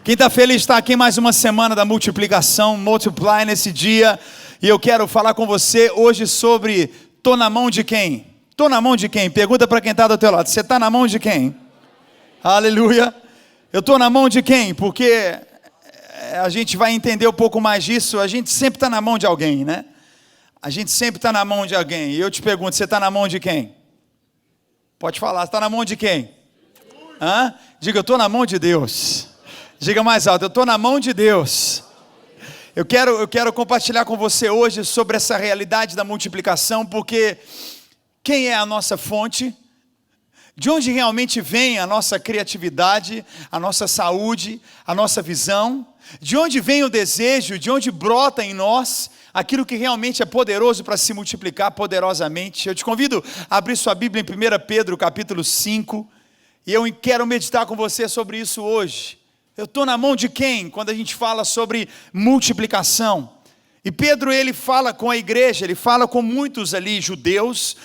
Quem está feliz está aqui mais uma semana da multiplicação, Multiply nesse dia. E eu quero falar com você hoje sobre tô na mão de quem? Tô na mão de quem? Pergunta para quem está do teu lado, você está na mão de quem? Aleluia. Eu estou na mão de quem? Porque a gente vai entender um pouco mais disso. A gente sempre está na mão de alguém, né? A gente sempre está na mão de alguém. E eu te pergunto, você está na mão de quem? Pode falar, você está na mão de quem? Hã? Diga, eu estou na mão de Deus. Diga mais alto, eu estou na mão de Deus. Eu quero compartilhar com você hoje sobre essa realidade da multiplicação, porque quem é a nossa fonte? De onde realmente vem a nossa criatividade, a nossa saúde, a nossa visão? De onde vem o desejo, de onde brota em nós aquilo que realmente é poderoso para se multiplicar poderosamente? Eu te convido a abrir sua Bíblia em 1 Pedro capítulo 5, e eu quero meditar com você sobre isso hoje. Eu estou na mão de quem? Quando a gente fala sobre multiplicação. E Pedro, ele fala com a igreja, ele fala com muitos ali judeus,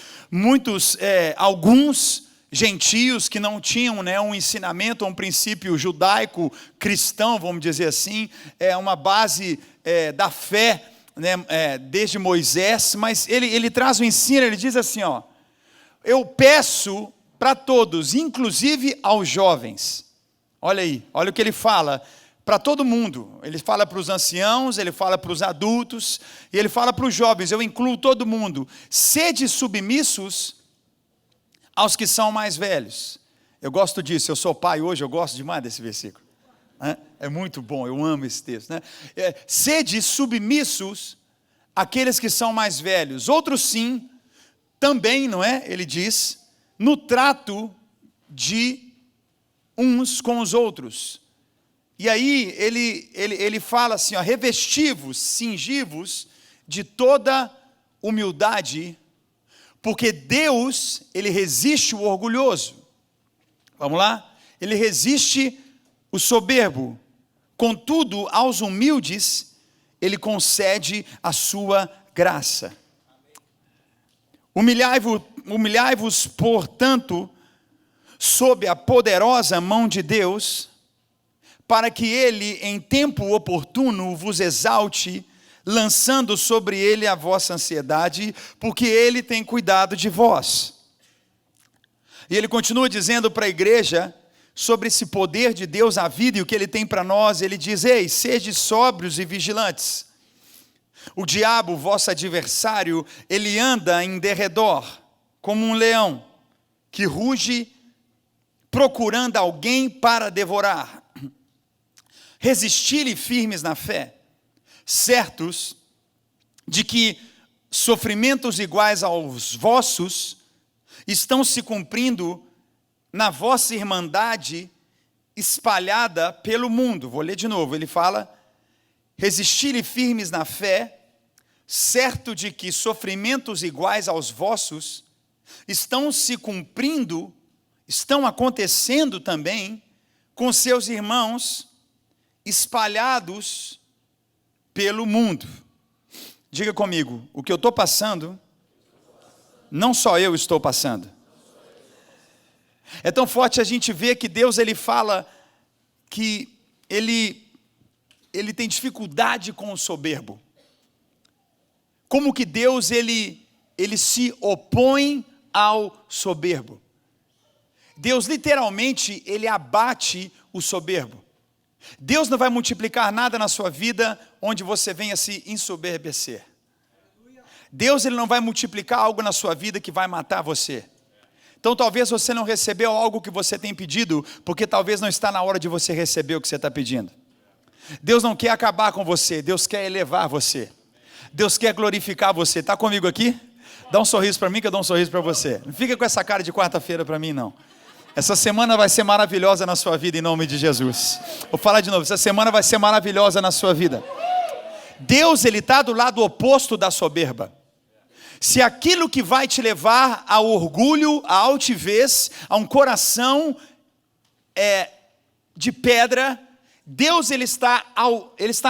alguns gentios que não tinham, um ensinamento, um princípio judaico, cristão, vamos dizer assim, uma base da fé, desde Moisés, mas ele traz o ensino, ele diz assim, eu peço para todos, inclusive aos jovens. Olha aí, olha o que ele fala para todo mundo. Ele fala para os anciãos, ele fala para os adultos, e ele fala para os jovens, eu incluo todo mundo. Sede submissos aos que são mais velhos. Eu gosto disso, eu sou pai hoje, eu gosto demais desse versículo. É muito bom, eu amo esse texto. Sede submissos àqueles que são mais velhos. Outros sim, também, ele diz, no trato de uns com os outros. E aí ele fala assim, revesti-vos, cingi-vos de toda humildade, porque Deus, ele resiste o orgulhoso. Vamos lá? Ele resiste o soberbo. Contudo, aos humildes, ele concede a sua graça. Humilhai-vos, portanto, sob a poderosa mão de Deus, para que ele, em tempo oportuno, vos exalte, lançando sobre ele a vossa ansiedade, porque ele tem cuidado de vós. E ele continua dizendo para a igreja, sobre esse poder de Deus, a vida e o que ele tem para nós, ele diz, ei, sede sóbrios e vigilantes. O diabo, vosso adversário, ele anda em derredor, como um leão, que ruge, procurando alguém para devorar. Resisti-lhe firmes na fé, certos de que sofrimentos iguais aos vossos estão se cumprindo na vossa irmandade espalhada pelo mundo. Vou ler de novo, ele fala, resisti-lhe firmes na fé, certo de que sofrimentos iguais aos vossos estão se cumprindo, estão acontecendo também com seus irmãos espalhados pelo mundo. Diga comigo, o que eu estou passando, não só eu estou passando. É tão forte a gente ver que Deus, ele fala que ele tem dificuldade com o soberbo. Como que Deus, ele se opõe ao soberbo. Deus literalmente, ele abate o soberbo. Deus não vai multiplicar nada na sua vida onde você venha se ensoberbecer. Deus, ele não vai multiplicar algo na sua vida que vai matar você. Então talvez você não recebeu algo que você tem pedido, porque talvez não está na hora de você receber o que você está pedindo. Deus não quer acabar com você, Deus quer elevar você. Deus quer glorificar você. Está comigo aqui? Dá um sorriso para mim que eu dou um sorriso para você. Não fica com essa cara de quarta-feira para mim, não. Essa semana vai ser maravilhosa na sua vida, em nome de Jesus. Vou falar de novo, essa semana vai ser maravilhosa na sua vida. Deus, ele está do lado oposto da soberba. Se aquilo que vai te levar ao orgulho, à altivez, a um coração de pedra, Deus, ele está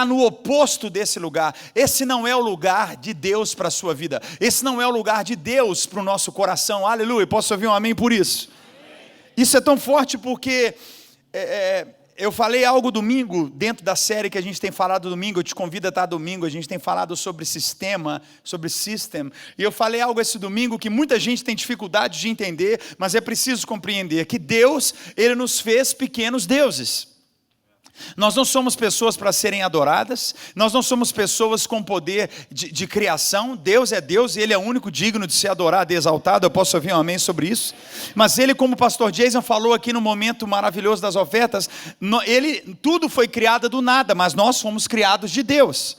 no oposto desse lugar. Esse não é o lugar de Deus para a sua vida. Esse não é o lugar de Deus para o nosso coração. Aleluia, posso ouvir um amém por isso? Isso é tão forte porque Eu falei algo domingo, dentro da série que a gente tem falado domingo, eu te convido a estar domingo, a gente tem falado sobre sistema, sobre system, e eu falei algo esse domingo que muita gente tem dificuldade de entender, mas é preciso compreender, que Deus, Ele nos fez pequenos deuses. Nós não somos pessoas para serem adoradas, nós não somos pessoas com poder de criação. Deus é Deus e Ele é o único digno de ser adorado e exaltado. Eu posso ouvir um amém sobre isso? Mas Ele, como o pastor Jason falou aqui no momento maravilhoso das ofertas, tudo foi criado do nada, mas nós fomos criados de Deus.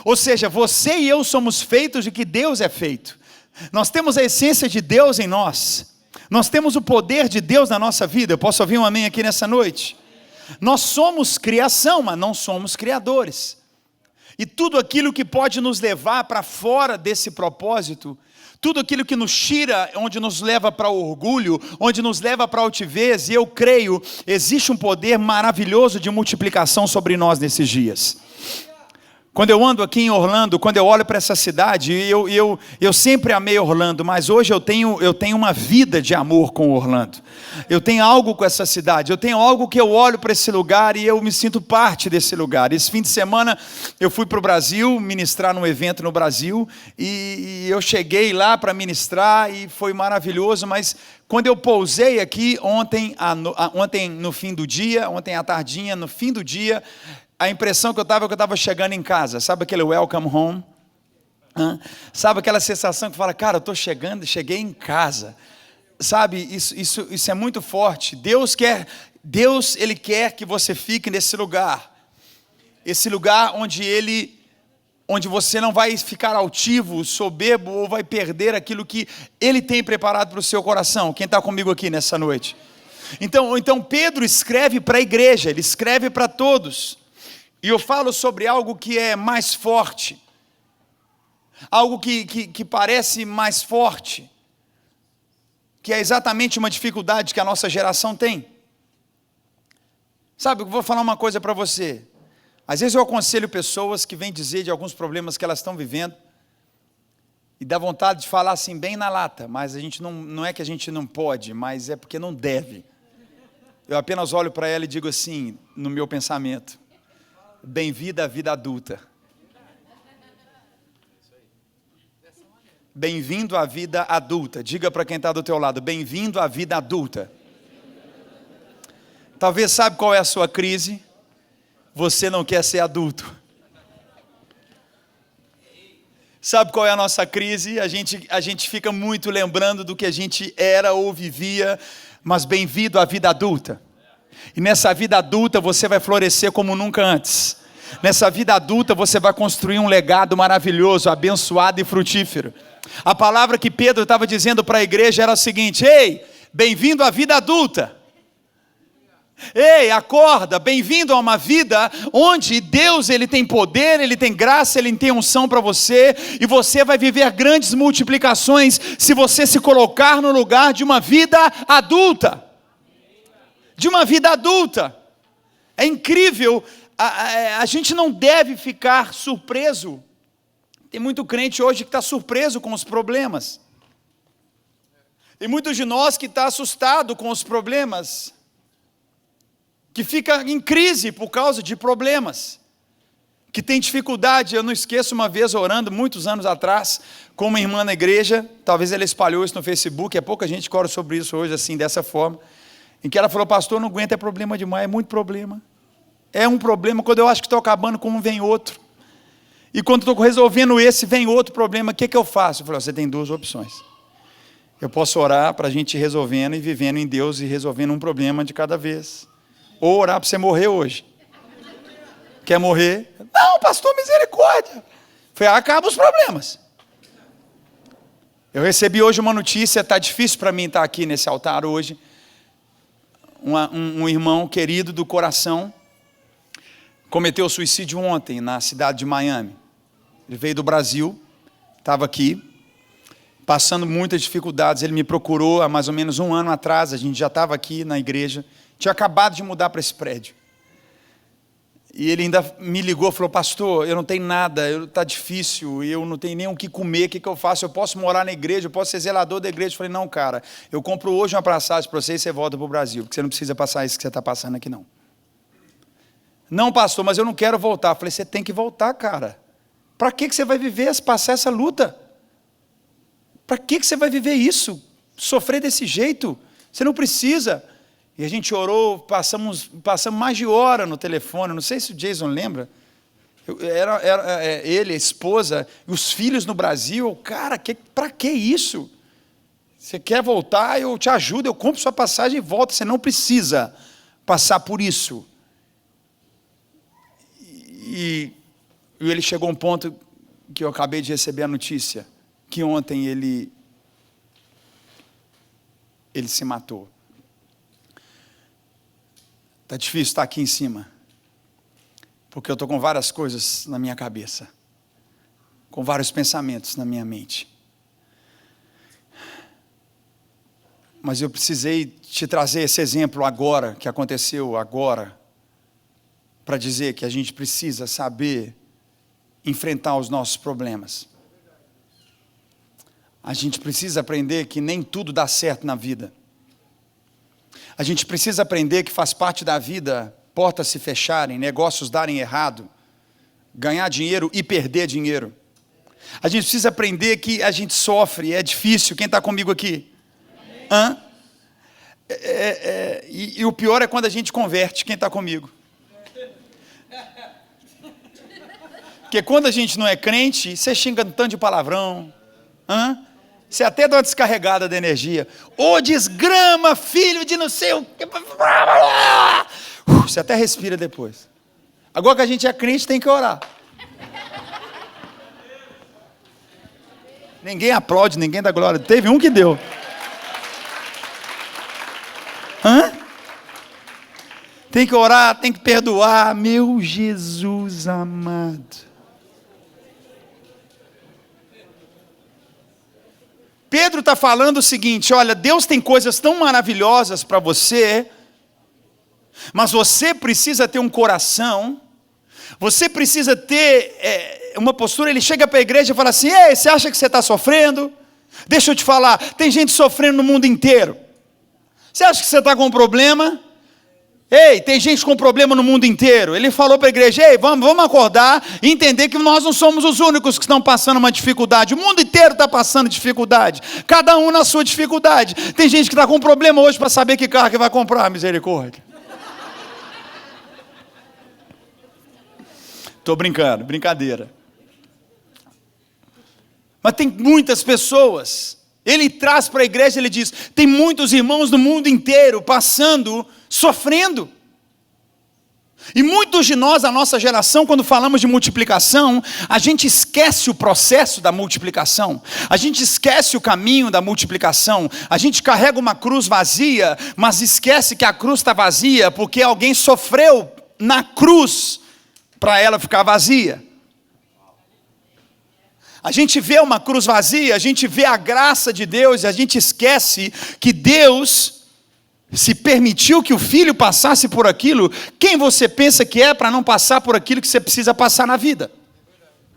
Ou seja, você e eu somos feitos de que Deus é feito. Nós temos a essência de Deus em nós, nós temos o poder de Deus na nossa vida. Eu posso ouvir um amém aqui nessa noite? Nós somos criação, mas não somos criadores. E tudo aquilo que pode nos levar para fora desse propósito, tudo aquilo que nos tira, onde nos leva para o orgulho, onde nos leva para a altivez, e eu creio, existe um poder maravilhoso de multiplicação sobre nós nesses dias. Quando eu ando aqui em Orlando, quando eu olho para essa cidade, eu sempre amei Orlando, mas hoje eu tenho uma vida de amor com Orlando. Eu tenho algo com essa cidade, eu tenho algo que eu olho para esse lugar e eu me sinto parte desse lugar. Esse fim de semana eu fui para o Brasil, ministrar num evento no Brasil, e eu cheguei lá para ministrar e foi maravilhoso, mas quando eu pousei aqui ontem no fim do dia, ontem à tardinha, no fim do dia, a impressão que eu estava chegando em casa, sabe aquele welcome home? Sabe aquela sensação que fala, cara, eu cheguei em casa, sabe, isso é muito forte. Deus, Ele quer que você fique nesse lugar, esse lugar onde você não vai ficar altivo, soberbo, ou vai perder aquilo que Ele tem preparado para o seu coração. Quem está comigo aqui nessa noite? Então Pedro escreve para a igreja, ele escreve para todos. E eu falo sobre algo que é mais forte, algo que parece mais forte, que é exatamente uma dificuldade que a nossa geração tem. Sabe, eu vou falar uma coisa para você. Às vezes eu aconselho pessoas que vêm dizer de alguns problemas que elas estão vivendo, e dá vontade de falar assim bem na lata, mas a gente não é que a gente não pode, mas é porque não deve. Eu apenas olho para ela e digo assim, no meu pensamento: bem-vinda à vida adulta. Bem-vindo à vida adulta. Diga para quem está do teu lado, bem-vindo à vida adulta. Talvez sabe qual é a sua crise? Você não quer ser adulto. Sabe qual é a nossa crise? A gente fica muito lembrando do que a gente era ou vivia, mas bem-vindo à vida adulta. E nessa vida adulta você vai florescer como nunca antes. Nessa vida adulta você vai construir um legado maravilhoso, abençoado e frutífero. A palavra que Pedro estava dizendo para a igreja era o seguinte: ei, bem-vindo à vida adulta. Ei, acorda, bem-vindo a uma vida onde Deus, Ele tem poder, Ele tem graça, Ele tem unção para você, e você vai viver grandes multiplicações se você se colocar no lugar de uma vida adulta. De uma vida adulta. É incrível, a gente não deve ficar surpreso. Tem muito crente hoje que está surpreso com os problemas. Tem muitos de nós que está assustado com os problemas, que fica em crise por causa de problemas, que tem dificuldade. Eu não esqueço uma vez orando, muitos anos atrás, com uma irmã na igreja, talvez ela espalhou isso no Facebook, é pouca gente que ora sobre isso hoje assim, dessa forma, em que ela falou: pastor, não aguenta, é problema demais, é muito problema. É um problema, quando eu acho que estou acabando com um, vem outro. E quando estou resolvendo esse, vem outro problema, o que eu faço? Eu falei: você tem duas opções. Eu posso orar para a gente ir resolvendo e vivendo em Deus e resolvendo um problema de cada vez. Ou orar para você morrer hoje. Quer morrer? Não, pastor, misericórdia. Falei: acaba os problemas. Eu recebi hoje uma notícia, está difícil para mim estar aqui nesse altar hoje. Um irmão querido do coração cometeu suicídio ontem na cidade de Miami. Ele veio do Brasil, estava aqui, passando muitas dificuldades. Ele me procurou há mais ou menos um ano atrás, a gente já estava aqui na igreja, tinha acabado de mudar para esse prédio. E ele ainda me ligou, falou: pastor, eu não tenho nada, está difícil, eu não tenho nem o que comer, o que eu faço? Eu posso morar na igreja, eu posso ser zelador da igreja? Eu falei: não, cara, eu compro hoje uma passagem para você e você volta para o Brasil, porque você não precisa passar isso que você está passando aqui, não. Não, pastor, mas eu não quero voltar. Eu falei, você tem que voltar, cara. Para que você vai viver, passar essa luta? Para que você vai viver isso? Sofrer desse jeito? Você não precisa. E a gente orou, passamos mais de hora no telefone. Não sei se o Jason lembra. Era ele, a esposa, e os filhos no Brasil. Cara, para que isso? Você quer voltar, eu te ajudo, eu compro sua passagem e volta. Você não precisa passar por isso. E ele chegou a um ponto que eu acabei de receber a notícia, que ontem ele se matou. Está difícil estar aqui em cima, porque eu estou com várias coisas na minha cabeça, com vários pensamentos na minha mente. Mas eu precisei te trazer esse exemplo agora, que aconteceu agora, para dizer que a gente precisa saber enfrentar os nossos problemas. A gente precisa aprender que nem tudo dá certo na vida. A gente precisa aprender que faz parte da vida portas se fecharem, negócios darem errado, ganhar dinheiro e perder dinheiro. A gente precisa aprender que a gente sofre, é difícil. Quem está comigo aqui? Hã? E o pior é quando a gente converte. Quem está comigo? Porque quando a gente não é crente, você xinga um tanto de palavrão. Você até dá uma descarregada de energia. Ô desgrama, filho de não sei o que. Você até respira depois. Agora que a gente é crente, tem que orar. Ninguém aplaude, ninguém dá glória. Teve um que deu. Tem que orar, tem que perdoar. Meu Jesus amado. Pedro está falando o seguinte, olha, Deus tem coisas tão maravilhosas para você, mas você precisa ter um coração, você precisa ter uma postura. Ele chega para a igreja e fala assim, ei, você acha que você está sofrendo? Deixa eu te falar, tem gente sofrendo no mundo inteiro. Você acha que você está com um problema? Ei, tem gente com problema no mundo inteiro. Ele falou para a igreja, ei, vamos acordar e entender que nós não somos os únicos que estão passando uma dificuldade. O mundo inteiro está passando dificuldade. Cada um na sua dificuldade. Tem gente que está com problema hoje para saber que carro que vai comprar, misericórdia. Estou brincando, brincadeira. Mas tem muitas pessoas. Ele traz para a igreja, ele diz, tem muitos irmãos no mundo inteiro passando, sofrendo. E muitos de nós, a nossa geração, quando falamos de multiplicação, a gente esquece o processo da multiplicação. A gente esquece o caminho da multiplicação. A gente carrega uma cruz vazia, mas esquece que a cruz está vazia porque alguém sofreu na cruz para ela ficar vazia. A gente vê uma cruz vazia, a gente vê a graça de Deus e a gente esquece que Deus se permitiu que o filho passasse por aquilo. Quem você pensa que é para não passar por aquilo que você precisa passar na vida?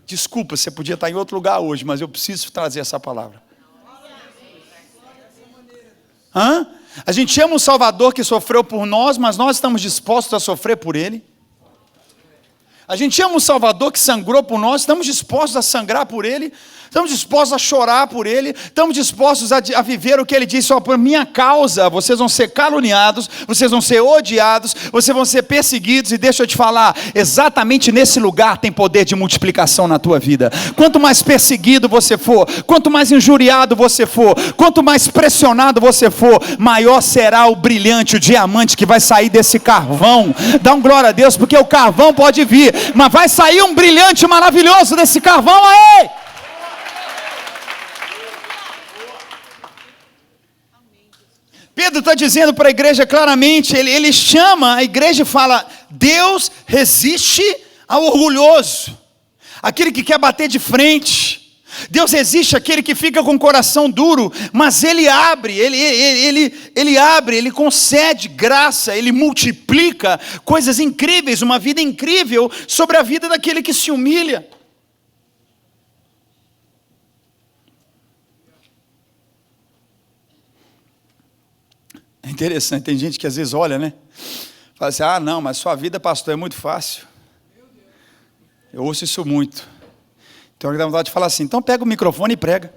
Desculpa, você podia estar em outro lugar hoje, mas eu preciso trazer essa palavra. A gente ama um Salvador que sofreu por nós, mas nós estamos dispostos a sofrer por Ele. A gente ama um Salvador que sangrou por nós, estamos dispostos a sangrar por Ele, estamos dispostos a chorar por Ele, estamos dispostos a viver o que Ele disse, por minha causa, vocês vão ser caluniados, vocês vão ser odiados, vocês vão ser perseguidos, e deixa eu te falar, exatamente nesse lugar tem poder de multiplicação na tua vida. Quanto mais perseguido você for, quanto mais injuriado você for, quanto mais pressionado você for, maior será o brilhante, o diamante que vai sair desse carvão. Dá um glória a Deus, porque o carvão pode vir, mas vai sair um brilhante maravilhoso desse carvão aí. Pedro está dizendo para a igreja claramente, ele chama a igreja e fala, Deus resiste ao orgulhoso, aquele que quer bater de frente. Deus resiste àquele que fica com o coração duro, mas Ele abre, Ele abre, Ele concede graça, Ele multiplica coisas incríveis, uma vida incrível sobre a vida daquele que se humilha. É interessante, tem gente que às vezes olha, né? Fala assim, não, mas sua vida, pastor, é muito fácil. Eu ouço isso muito. Então eu dá vontade de falar assim, então pega o microfone e prega.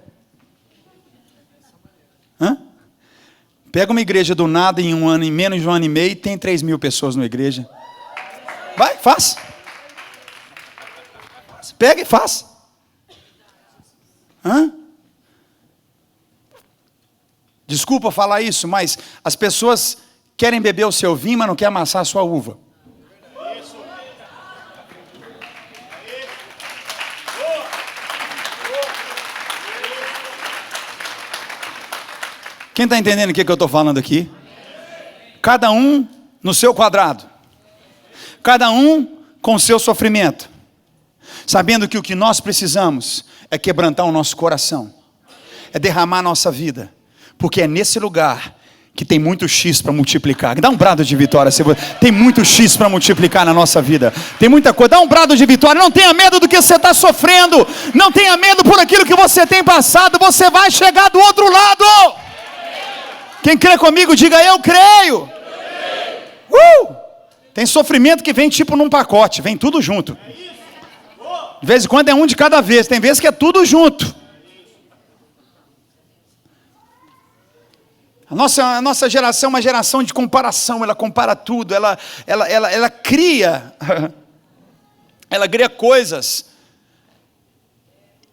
Pega uma igreja do nada em um ano, em menos de um ano e meio, e tem 3.000 pessoas na igreja. Vai, faz. Pega e faz. Desculpa falar isso, mas as pessoas querem beber o seu vinho, mas não querem amassar a sua uva. Quem está entendendo o que eu estou falando aqui? Cada um no seu quadrado. Cada um com o seu sofrimento. Sabendo que o que nós precisamos é quebrantar o nosso coração. É derramar a nossa vida. Porque é nesse lugar que tem muito X para multiplicar. Dá um brado de vitória. Tem muito X para multiplicar na nossa vida. Tem muita coisa. Dá um brado de vitória. Não tenha medo do que você está sofrendo. Não tenha medo por aquilo que você tem passado. Você vai chegar do outro lado. Quem crê comigo, diga eu creio. Tem sofrimento que vem tipo num pacote. Vem tudo junto. De vez em quando é um de cada vez. Tem vezes que é tudo junto. A nossa geração é uma geração de comparação. Ela compara tudo. Ela cria. Ela cria coisas.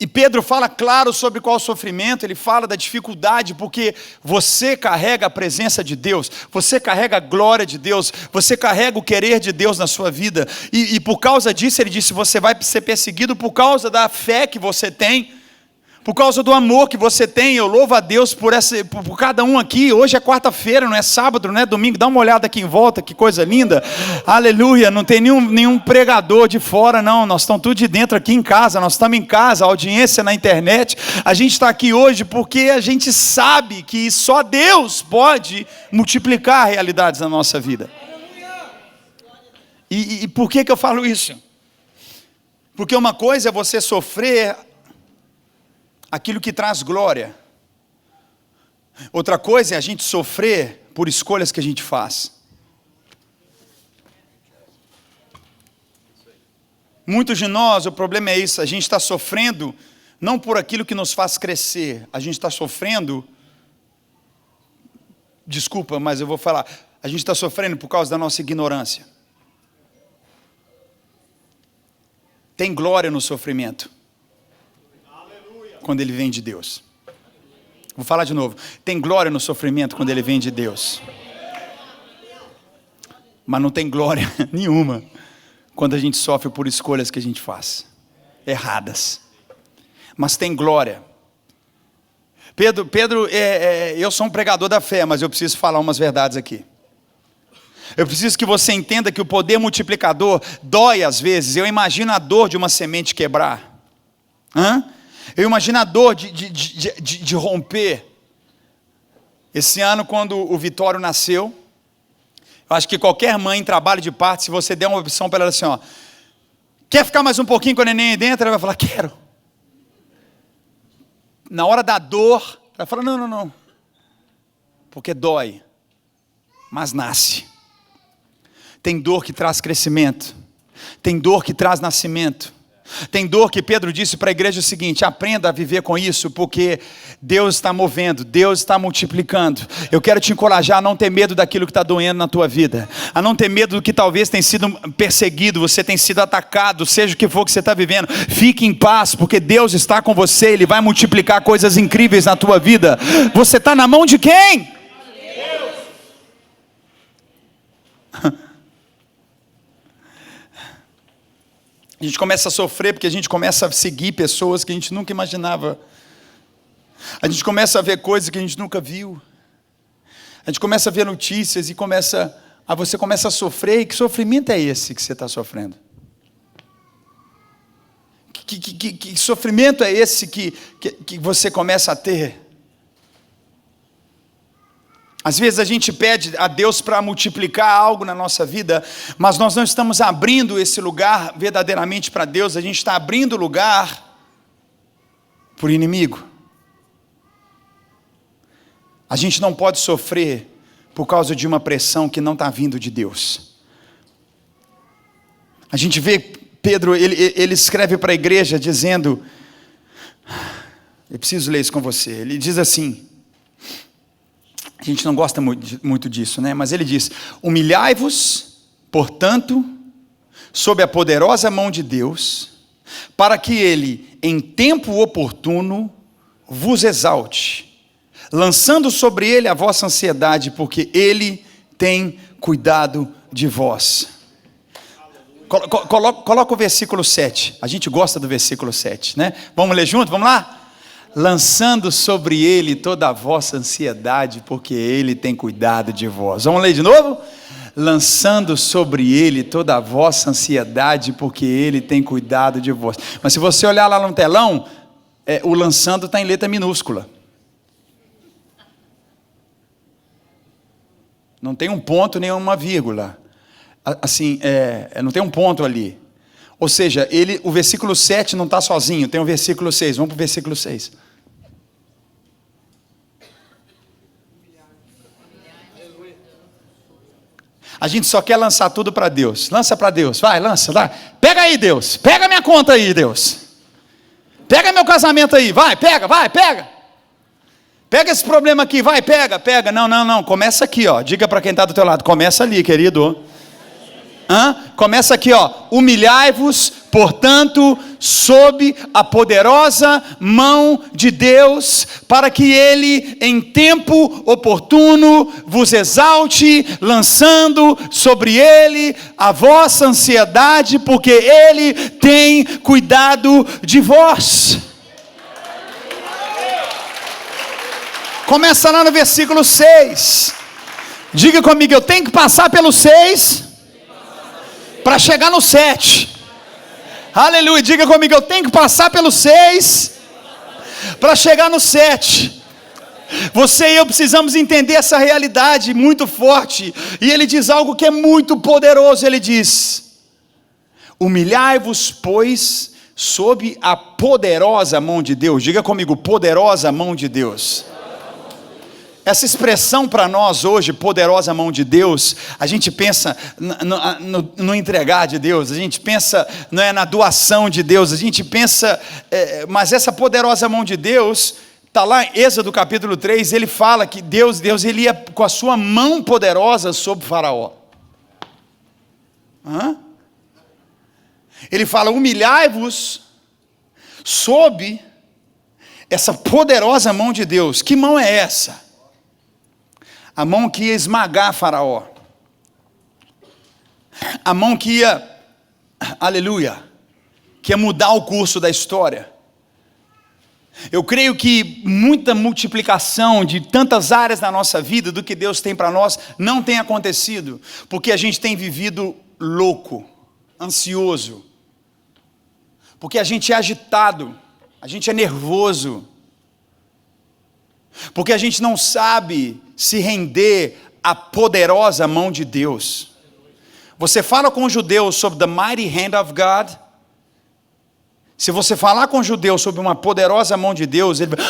E Pedro fala claro sobre qual sofrimento. Ele fala da dificuldade. Porque você carrega a presença de Deus. Você carrega a glória de Deus. Você carrega o querer de Deus na sua vida. E por causa disso ele disse. Você vai ser perseguido por causa da fé que você tem. Por causa do amor que você tem. Eu louvo a Deus por cada um aqui. Hoje é quarta-feira, não é sábado, não é domingo. Dá uma olhada aqui em volta, que coisa linda. Aleluia, não tem nenhum pregador de fora, não. Nós estamos tudo de dentro aqui em casa. Nós estamos em casa, audiência na internet. A gente está aqui hoje porque a gente sabe que só Deus pode multiplicar realidades na nossa vida. E por que eu falo isso? Porque uma coisa é você sofrer aquilo que traz glória. Outra coisa é a gente sofrer por escolhas que a gente faz. Muitos de nós, o problema é isso, a gente está sofrendo não por aquilo que nos faz crescer, a gente está sofrendo, desculpa, mas eu vou falar, a gente está sofrendo por causa da nossa ignorância. Tem glória no sofrimento. Quando ele vem de Deus. Vou falar de novo. Tem glória no sofrimento quando ele vem de Deus. Mas não tem glória nenhuma quando a gente sofre por escolhas que a gente faz erradas. Mas tem glória. Pedro, eu sou um pregador da fé, mas eu preciso falar umas verdades aqui. Eu preciso que você entenda que o poder multiplicador dói às vezes. Eu imagino a dor de uma semente quebrar. Eu imagino a dor de romper. Esse ano, quando o Vitório nasceu, eu acho que qualquer mãe em trabalho de parto, se você der uma opção para ela assim, quer ficar mais um pouquinho com o neném aí dentro? Ela vai falar, quero. Na hora da dor, ela fala, não. Porque dói, mas nasce. Tem dor que traz crescimento. Tem dor que traz nascimento. Tem dor que Pedro disse para a igreja o seguinte: aprenda a viver com isso, porque Deus está movendo, Deus está multiplicando. Eu quero te encorajar a não ter medo daquilo que está doendo na tua vida, a não ter medo do que talvez tenha sido perseguido, você tem sido atacado, seja o que for que você está vivendo. Fique em paz, porque Deus está com você, Ele vai multiplicar coisas incríveis na tua vida. Você está na mão de quem? Deus. A gente começa a sofrer porque a gente começa a seguir pessoas que a gente nunca imaginava. A gente começa a ver coisas que a gente nunca viu. A gente começa a ver notícias e você começa a sofrer. E que sofrimento é esse que você está sofrendo? Que sofrimento é esse que você começa a ter? Às vezes a gente pede a Deus para multiplicar algo na nossa vida, mas nós não estamos abrindo esse lugar verdadeiramente para Deus, a gente está abrindo lugar para o inimigo. A gente não pode sofrer por causa de uma pressão que não está vindo de Deus. A gente vê Pedro, ele escreve para a igreja dizendo, eu preciso ler isso com você, ele diz assim, a gente não gosta muito disso, né? Mas ele diz, humilhai-vos, portanto, sob a poderosa mão de Deus, para que ele, em tempo oportuno, vos exalte, lançando sobre ele a vossa ansiedade, porque ele tem cuidado de vós. Coloca o versículo 7, a gente gosta do versículo 7, né? Vamos ler junto, vamos lá? Lançando sobre ele toda a vossa ansiedade, porque ele tem cuidado de vós. Vamos ler de novo? Lançando sobre ele toda a vossa ansiedade, porque ele tem cuidado de vós. Mas se você olhar lá no telão, o lançando está em letra minúscula. Não tem um ponto nem uma vírgula. Assim, não tem um ponto ali. Ou seja, o versículo 7 não está sozinho, tem o versículo 6. Vamos para o versículo 6. A gente só quer lançar tudo para Deus. Lança para Deus, vai, lança, vai. Pega aí, Deus. Pega minha conta aí, Deus. Pega meu casamento aí, vai, pega, vai, pega. Pega esse problema aqui, vai, pega, pega. Não, começa aqui, ó. Diga para quem está do teu lado, começa ali, querido. Começa aqui, ó. Humilhai-vos, portanto, sob a poderosa mão de Deus, para que ele, em tempo oportuno, vos exalte, lançando sobre ele a vossa ansiedade, porque ele tem cuidado de vós. Começa lá no versículo 6. Diga comigo, eu tenho que passar pelo 6 para chegar no 7. Aleluia, diga comigo, eu tenho que passar pelo 6 para chegar no 7. Você e eu precisamos entender essa realidade muito forte. E ele diz algo que é muito poderoso. Ele diz, humilhai-vos, pois, sob a poderosa mão de Deus. Diga comigo, poderosa mão de Deus. Essa expressão para nós hoje, poderosa mão de Deus, a gente pensa no entregar de Deus, a gente pensa na doação de Deus, a gente pensa, mas essa poderosa mão de Deus, está lá em Êxodo capítulo 3, ele fala que Deus ele ia com a sua mão poderosa sobre Faraó. Ele fala, humilhai-vos sob essa poderosa mão de Deus. Que mão é essa? A mão que ia esmagar Faraó. A mão que ia, aleluia, que ia mudar o curso da história. Eu creio que muita multiplicação de tantas áreas da nossa vida, do que Deus tem para nós, não tem acontecido, porque a gente tem vivido louco, ansioso, porque a gente é agitado, a gente é nervoso, porque a gente não sabe se render à poderosa mão de Deus. Você fala com os judeus sobre the mighty hand of God. Se você falar com os judeus sobre uma poderosa mão de Deus, ele vai...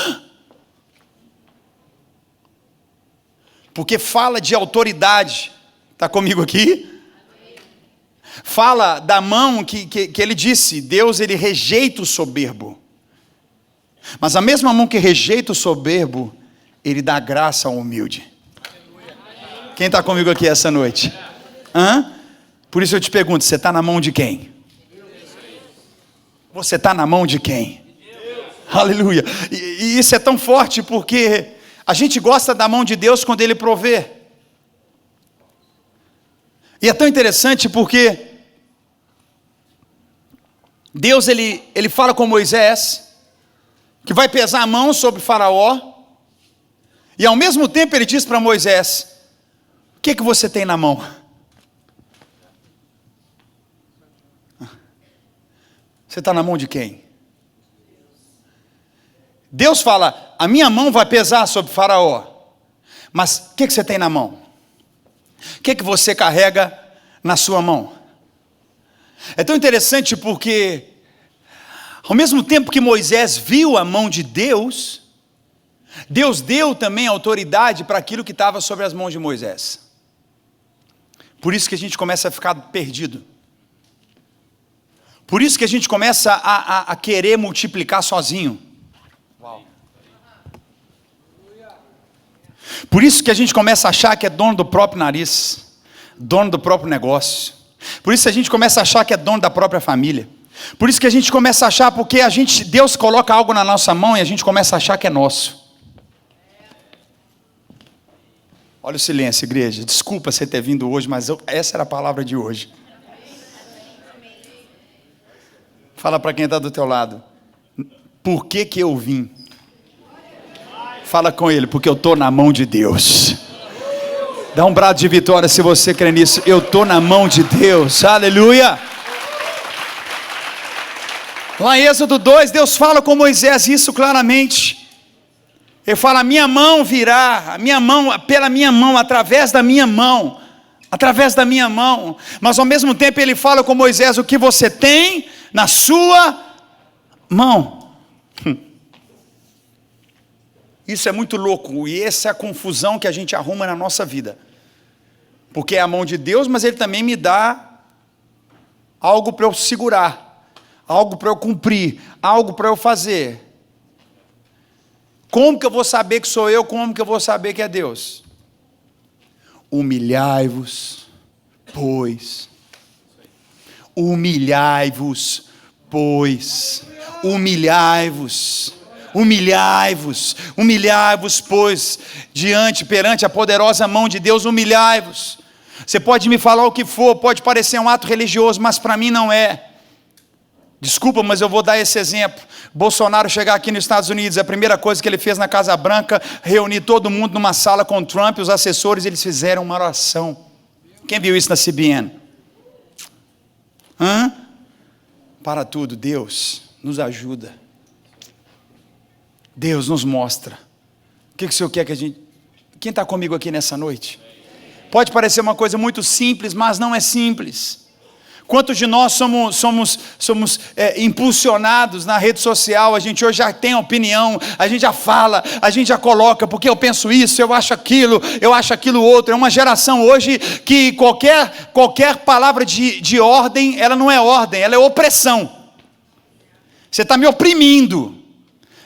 Porque fala de autoridade. Está comigo aqui? Fala da mão que ele disse, Deus ele rejeita o soberbo. Mas a mesma mão que rejeita o soberbo, ele dá graça ao humilde. Quem está comigo aqui essa noite? Por isso eu te pergunto, você está na mão de quem? Você está na mão de quem? Aleluia. E isso é tão forte porque a gente gosta da mão de Deus quando Ele provê. E é tão interessante porque Deus ele fala com Moisés que vai pesar a mão sobre Faraó, e ao mesmo tempo ele diz para Moisés, o que você tem na mão? Você está na mão de quem? Deus fala, a minha mão vai pesar sobre Faraó, mas o que você tem na mão? O que você carrega na sua mão? É tão interessante porque, ao mesmo tempo que Moisés viu a mão de Deus, Deus deu também autoridade para aquilo que estava sobre as mãos de Moisés. Por isso que a gente começa a ficar perdido. Por isso que a gente começa a querer multiplicar sozinho. Por isso que a gente começa a achar que é dono do próprio nariz, dono do próprio negócio. Por isso que a gente começa a achar que é dono da própria família. Por isso que a gente começa a achar, porque Deus coloca algo na nossa mão e a gente começa a achar que é nosso. Olha o silêncio, igreja. Desculpa você ter vindo hoje, mas essa era a palavra de hoje. Fala para quem está do teu lado. Por que eu vim? Fala com ele, porque eu estou na mão de Deus. Dá um brado de vitória se você crê nisso. Eu estou na mão de Deus. Aleluia. Lá em Êxodo 2, Deus fala com Moisés isso claramente. Ele fala, a minha mão virá, pela minha mão, através da minha mão. Através da minha mão. Mas ao mesmo tempo ele fala com Moisés, o que você tem na sua mão. Isso é muito louco, e essa é a confusão que a gente arruma na nossa vida. Porque é a mão de Deus, mas Ele também me dá algo para eu segurar, algo para eu cumprir, algo para eu fazer. Como que eu vou saber que sou eu? Como que eu vou saber que é Deus? Humilhai-vos, pois. Humilhai-vos, pois. Humilhai-vos. Humilhai-vos, humilhai-vos, pois, perante a poderosa mão de Deus, humilhai-vos. Você pode me falar o que for, pode parecer um ato religioso, mas para mim não é. Desculpa, mas eu vou dar esse exemplo. Bolsonaro chegar aqui nos Estados Unidos, a primeira coisa que ele fez na Casa Branca, reunir todo mundo numa sala com Trump, os assessores, eles fizeram uma oração. Quem viu isso na CBN? Para tudo, Deus nos ajuda. Deus nos mostra. O que o Senhor quer que a gente... Quem está comigo aqui nessa noite? Pode parecer uma coisa muito simples, mas não é simples. Quantos de nós somos impulsionados na rede social? A gente hoje já tem opinião, a gente já fala, a gente já coloca, porque eu penso isso, eu acho aquilo outro. É uma geração hoje que qualquer palavra de ordem, ela não é ordem, ela é opressão. Você está me oprimindo.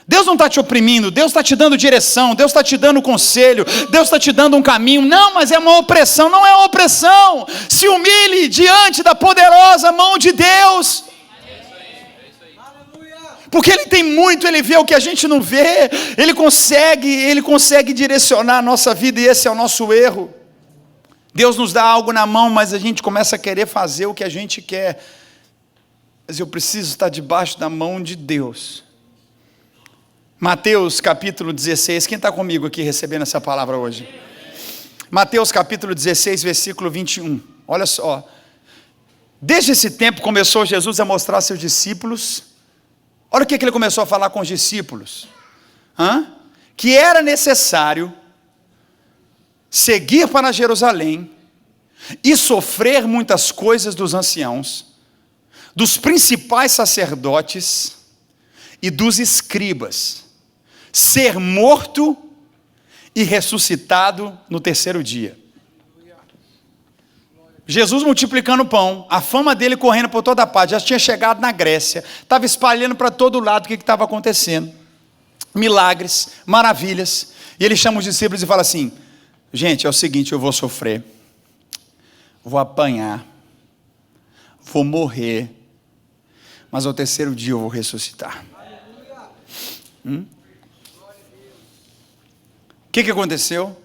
Deus não está te oprimindo, Deus está te dando direção, Deus está te dando conselho, Deus está te dando um caminho. Não, mas é uma opressão. Não é opressão. Se humilhe diante da poderosa mão de Deus. Porque Ele tem muito, Ele vê o que a gente não vê, Ele consegue direcionar a nossa vida, e esse é o nosso erro. Deus nos dá algo na mão, mas a gente começa a querer fazer o que a gente quer. Mas eu preciso estar debaixo da mão de Deus. Mateus capítulo 16, quem está comigo aqui recebendo essa palavra hoje? Mateus capítulo 16, versículo 21, olha só. Desde esse tempo começou Jesus a mostrar a seus discípulos, olha o que ele começou a falar com os discípulos, que era necessário seguir para Jerusalém e sofrer muitas coisas dos anciãos, dos principais sacerdotes e dos escribas, ser morto e ressuscitado no terceiro dia. Jesus multiplicando o pão, a fama dele correndo por toda a parte, já tinha chegado na Grécia, estava espalhando para todo lado o que estava acontecendo, milagres, maravilhas, e ele chama os discípulos e fala assim, gente, é o seguinte, eu vou sofrer, vou apanhar, vou morrer, mas ao terceiro dia eu vou ressuscitar. O que aconteceu?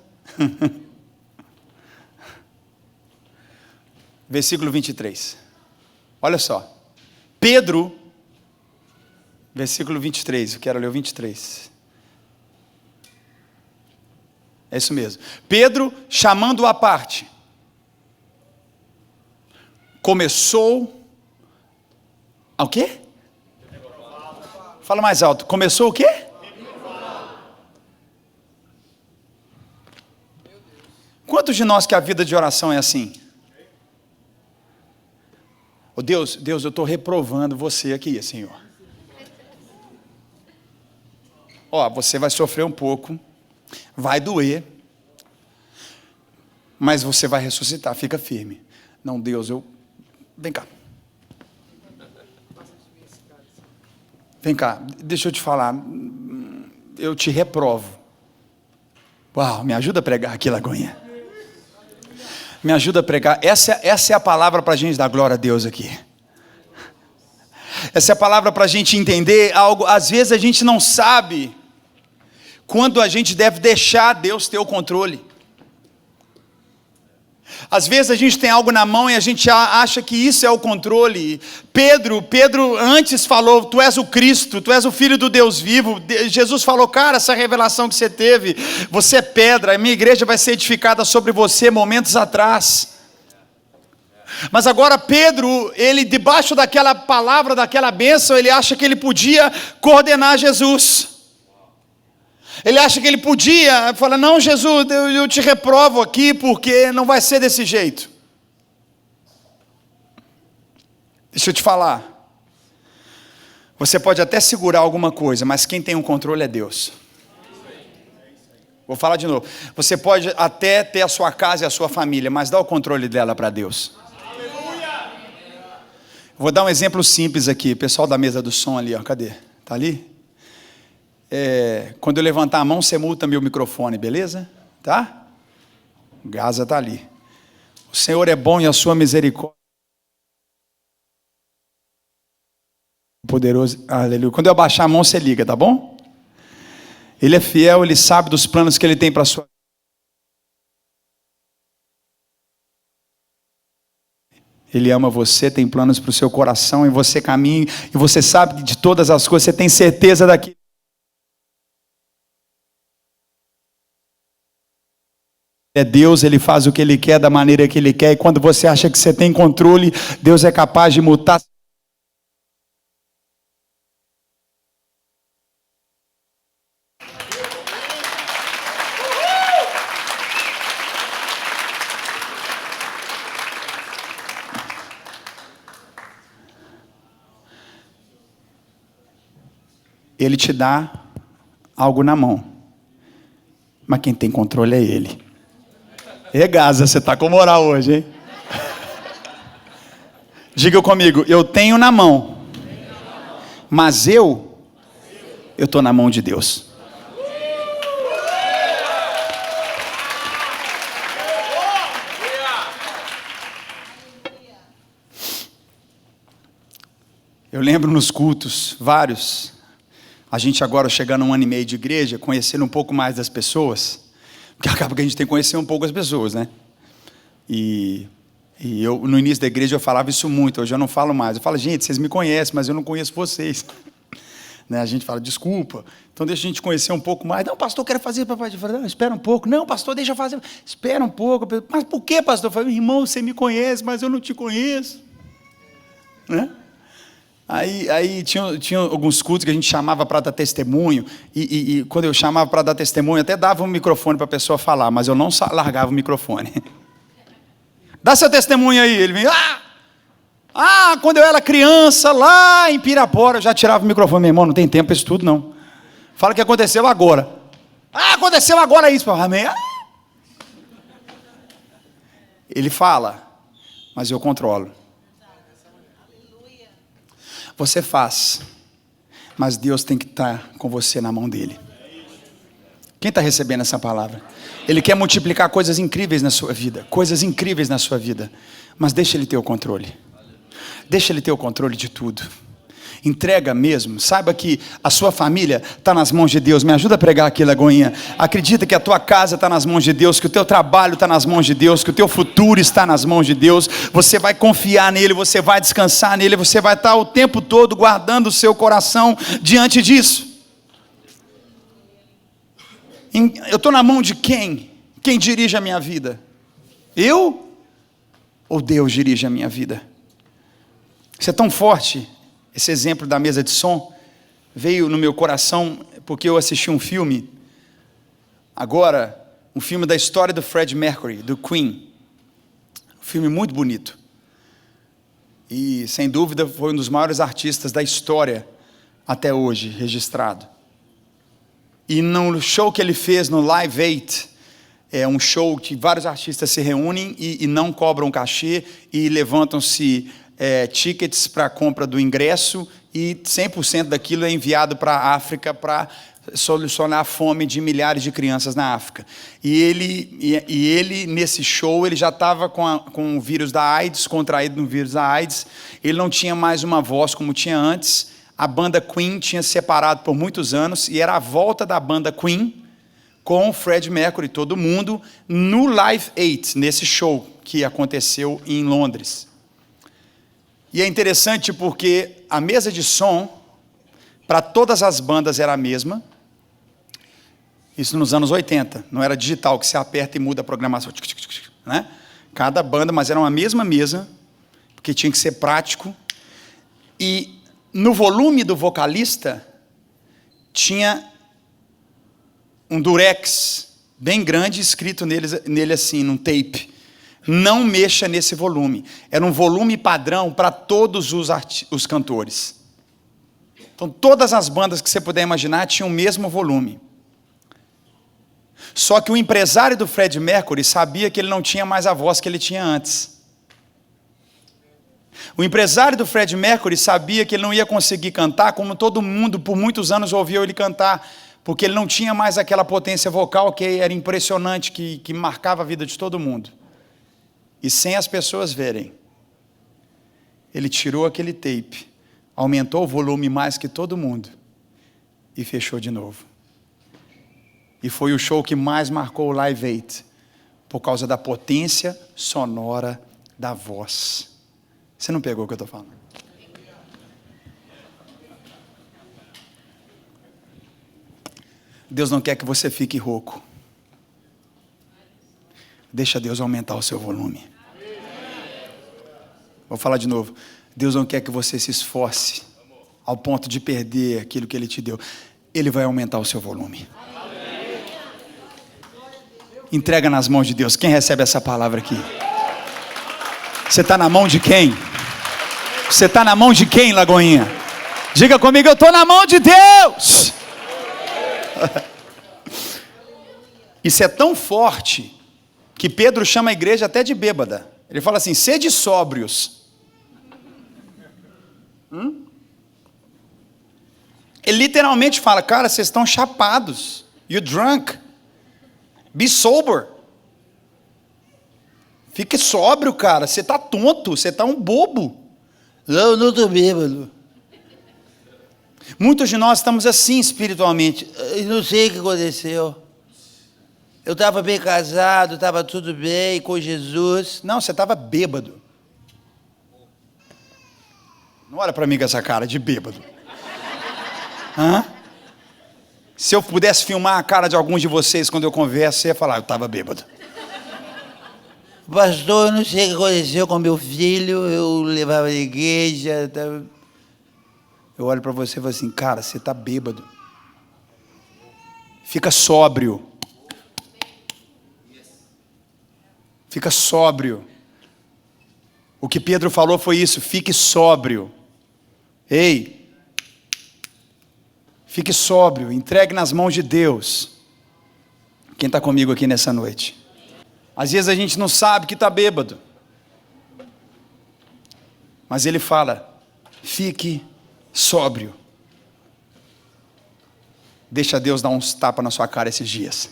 Versículo 23. Olha só. Pedro, versículo 23, eu quero ler o 23. É isso mesmo. Pedro, chamando-o à parte, começou ao quê? Fala mais alto. Começou o quê? Quantos de nós que a vida de oração é assim? Oh, Deus, eu estou reprovando você aqui, Senhor. Você vai sofrer um pouco, vai doer, mas você vai ressuscitar, fica firme. Não, Deus, vem cá. Vem cá, deixa eu te falar. Eu te reprovo. Uau, me ajuda a pregar aqui, Lagoinha. Me ajuda a pregar. Essa é a palavra para a gente dar glória a Deus aqui. Essa é a palavra para a gente entender algo. Às vezes a gente não sabe quando a gente deve deixar Deus ter o controle. Às vezes a gente tem algo na mão e a gente acha que isso é o controle. Pedro antes falou, tu és o Cristo, tu és o Filho do Deus vivo. Jesus falou, cara, essa revelação que você teve, você é pedra, a minha igreja vai ser edificada sobre você momentos atrás. Mas agora Pedro, ele debaixo daquela palavra, daquela bênção, ele acha que ele podia coordenar Jesus. Ele acha que ele podia falar, não, Jesus, eu te reprovo aqui, porque não vai ser desse jeito. Deixa eu te falar. Você pode até segurar alguma coisa, mas quem tem o controle é Deus. Vou falar de novo. Você pode até ter a sua casa e a sua família, mas dá o controle dela para Deus. Vou dar um exemplo simples aqui. Pessoal da mesa do som ali, ó, cadê? Tá ali? Quando eu levantar a mão, você multa meu microfone, beleza? Tá? Gaza está ali. O Senhor é bom e a sua misericórdia. Poderoso, aleluia. Quando eu abaixar a mão, você liga, tá bom? Ele é fiel, ele sabe dos planos que ele tem para a sua vida. Ele ama você, tem planos para o seu coração, e você caminha, e você sabe de todas as coisas, você tem certeza daquilo. É Deus, Ele faz o que Ele quer, da maneira que Ele quer, e quando você acha que você tem controle, Deus é capaz de mutar. Ele te dá algo na mão, mas quem tem controle é Ele. E Gaza, você está com moral hoje, hein? Diga comigo, eu tenho na mão, mas eu estou na mão de Deus. Eu lembro nos cultos, vários, a gente agora chegando a 1 ano e meio de igreja, conhecendo um pouco mais das pessoas, porque acaba que a gente tem que conhecer um pouco as pessoas, né? E eu, no início da igreja, eu falava isso muito, hoje eu não falo mais. Eu falo, gente, vocês me conhecem, mas eu não conheço vocês. Né? A gente fala, desculpa, então deixa a gente conhecer um pouco mais. Não, pastor, eu quero fazer, papai. Não, espera um pouco. Não, pastor, deixa eu fazer. Espera um pouco. Mas por que, pastor? Eu falei, irmão, você me conhece, mas eu não te conheço. Né? Aí tinha alguns cultos que a gente chamava para dar testemunho, e quando eu chamava para dar testemunho, até dava um microfone para a pessoa falar, mas eu não largava o microfone. Dá seu testemunho aí. Ele vinha, quando eu era criança, lá em Pirapora, eu já tirava o microfone. Meu irmão, não tem tempo para isso tudo, não. Fala o que aconteceu agora. Aconteceu agora isso. Amém. Ele fala, mas eu controlo. Você faz, mas Deus tem que estar com você na mão dele. Quem está recebendo essa palavra? Ele quer multiplicar coisas incríveis na sua vida, coisas incríveis na sua vida, mas deixa ele ter o controle. Deixa ele ter o controle de tudo. Entrega mesmo, saiba que a sua família está nas mãos de Deus. Me ajuda a pregar aqui, Lagoinha. Acredita que a tua casa está nas mãos de Deus, que o teu trabalho está nas mãos de Deus, que o teu futuro está nas mãos de Deus. Você vai confiar nele, você vai descansar nele, você vai estar o tempo todo guardando o seu coração diante disso. Eu estou na mão de quem? Quem dirige a minha vida? Eu? Ou Deus dirige a minha vida? Isso é tão forte. Esse exemplo da mesa de som veio no meu coração porque eu assisti um filme, agora, um filme da história do Freddie Mercury, do Queen. Um filme muito bonito. E, sem dúvida, foi um dos maiores artistas da história até hoje, registrado. E no show que ele fez no Live Aid, é um show que vários artistas se reúnem e não cobram cachê e levantam-se tickets para a compra do ingresso, e 100% daquilo é enviado para a África para solucionar a fome de milhares de crianças na África. E ele nesse show, ele já estava com o vírus da AIDS, contraído no vírus da AIDS. Ele não tinha mais uma voz como tinha antes. A banda Queen tinha se separado por muitos anos, e era a volta da banda Queen com o Fred Mercury, todo mundo, no Live Aid, nesse show que aconteceu em Londres. E é interessante porque a mesa de som, para todas as bandas, era a mesma. Isso nos anos 80, não era digital, que você aperta e muda a programação, né? Cada banda, mas era uma mesma mesa, porque tinha que ser prático. E no volume do vocalista, tinha um durex bem grande, escrito nele assim, num tape: não mexa nesse volume. Era um volume padrão para todos os cantores. Então, todas as bandas que você puder imaginar tinham o mesmo volume. Só que o empresário do Fred Mercury sabia que ele não tinha mais a voz que ele tinha antes. O empresário do Fred Mercury sabia que ele não ia conseguir cantar como todo mundo por muitos anos ouviu ele cantar, porque ele não tinha mais aquela potência vocal que era impressionante, que marcava a vida de todo mundo. E sem as pessoas verem, ele tirou aquele tape, aumentou o volume mais que todo mundo e fechou de novo. E foi o show que mais marcou o Live Aid, por causa da potência sonora da voz. Você não pegou o que eu estou falando? Deus não quer que você fique rouco. Deixa Deus aumentar o seu volume. Vou falar de novo. Deus não quer que você se esforce ao ponto de perder aquilo que Ele te deu. Ele vai aumentar o seu volume. Entrega nas mãos de Deus. Quem recebe essa palavra aqui? Você está na mão de quem? Você está na mão de quem, Lagoinha? Diga comigo, eu estou na mão de Deus. Isso é tão forte que Pedro chama a igreja até de bêbada. Ele fala assim: sede sóbrios. Ele literalmente fala: cara, vocês estão chapados. You drunk. Be sober. Fique sóbrio, cara. Você está tonto, você está um bobo. Não estou bêbado. Muitos de nós estamos assim espiritualmente. Eu não sei o que aconteceu. Eu estava bem casado, estava tudo bem com Jesus. Não, você estava bêbado. Não olha para mim com essa cara de bêbado. Hã? Se eu pudesse filmar a cara de alguns de vocês quando eu converso, você ia falar: eu estava bêbado. Pastor, eu não sei o que aconteceu com meu filho. Eu levava na igreja. Tava... Eu olho para você e falo assim: cara, você está bêbado. Fica sóbrio. Fica sóbrio. O que Pedro falou foi isso: fique sóbrio. Ei, fique sóbrio, entregue nas mãos de Deus. Quem está comigo aqui nessa noite? Às vezes a gente não sabe que está bêbado, mas ele fala: fique sóbrio. Deixa Deus dar uns tapas na sua cara esses dias.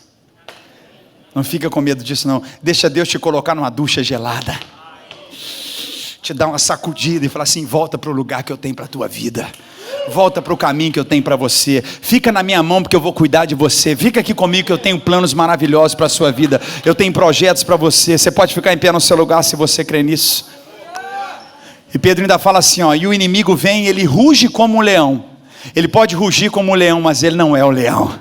Não fica com medo disso não. Deixa Deus te colocar numa ducha gelada, te dar uma sacudida e falar assim: volta para o lugar que eu tenho para a tua vida. Volta para o caminho que eu tenho para você. Fica na minha mão porque eu vou cuidar de você. Fica aqui comigo que eu tenho planos maravilhosos para a sua vida. Eu tenho projetos para você. Você pode ficar em pé no seu lugar se você crê nisso. E Pedro ainda fala assim, ó: e o inimigo vem, ele ruge como um leão. Ele pode rugir como um leão, mas ele não é o leão.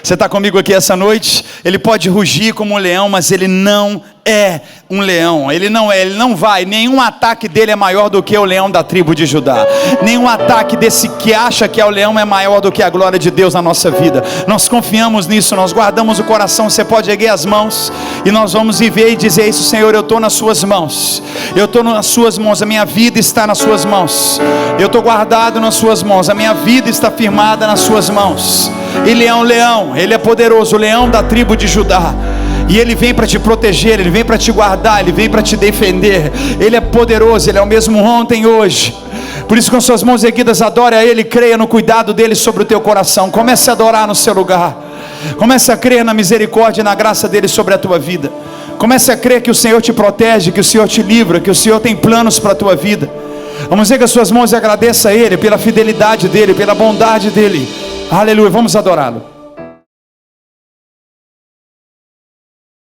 Você está comigo aqui essa noite? Ele pode rugir como um leão, mas ele não é um leão. Ele não vai. Nenhum ataque dele é maior do que o leão da tribo de Judá. Nenhum ataque desse que acha que é o leão é maior do que a glória de Deus na nossa vida. Nós confiamos nisso, nós guardamos o coração. Você pode erguer as mãos e nós vamos viver e dizer isso: Senhor, eu estou nas suas mãos. Eu estou nas suas mãos, a minha vida está nas suas mãos. Eu estou guardado nas suas mãos, a minha vida está firmada nas suas mãos. Ele é um leão, ele é poderoso, o leão da tribo de Judá. E Ele vem para te proteger, Ele vem para te guardar, Ele vem para te defender. Ele é poderoso, Ele é o mesmo ontem e hoje. Por isso, com suas mãos erguidas, adore a Ele, creia no cuidado dEle sobre o teu coração. Comece a adorar no seu lugar. Comece a crer na misericórdia e na graça dEle sobre a tua vida. Comece a crer que o Senhor te protege, que o Senhor te livra, que o Senhor tem planos para a tua vida. Vamos erguer as suas mãos e agradeça a Ele pela fidelidade dEle, pela bondade dEle. Aleluia, vamos adorá-lo.